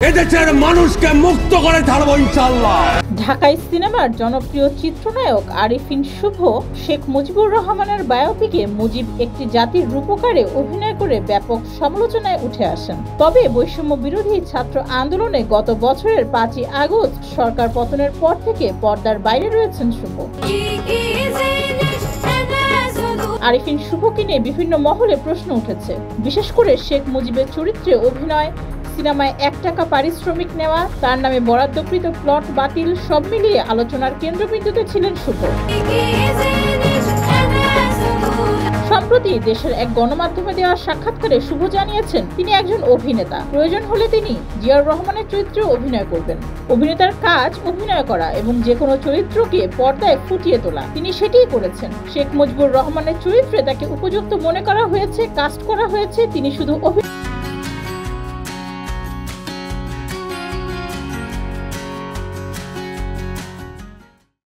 এদেশের মানুষকে মুক্ত করে ছাড়বো ইনশাআল্লাহ। ঢাকায় সিনেমার জনপ্রিয় চিত্রনায়ক আরিফিন শুভ শেখ মুজিবুর রহমানের বায়োপিকে মুজিব একটি জাতির রূপকারে অভিনয় করে ব্যাপক সমালোচনায় উঠে আসেন। তবে বৈষম্য বিরোধী ছাত্র আন্দোলনে গত বছরের 5ই আগস্ট সরকার পতনের পর থেকে পর্দার বাইরে রয়েছেন শুভ। আরিফিন শুভকে নিয়ে বিভিন্ন মহলে প্রশ্ন উঠেছে, বিশেষ করে শেখ মুজিবের চরিত্রে অভিনয়, সিনেমায় 1 টাকা পারিশ্রমিক নেওয়া, তার নামে বরাদ্দকৃত প্লট বাতিল, সব মিলিয়ে আলোচনার কেন্দ্রবিন্দুতে ছিলেন শুভ। সম্প্রতি দেশের এক গণমাধ্যমে দেওয়া সাক্ষাৎকারে শুভ জানিয়েছেন তিনি একজন অভিনেতা, প্রয়োজন হলে তিনি জিয়াউর রহমানের চরিত্রে অভিনয় করবেন। অভিনেতার কাজ অভিনয় করা এবং যে কোনো চরিত্রকে পর্দায় ফুটিয়ে তোলা, তিনি সেটিই করেছেন। শেখ মুজিবুর রহমানের চরিত্রে তাকে উপযুক্ত মনে করা হয়েছে, কাস্ট করা হয়েছে, তিনি শুধু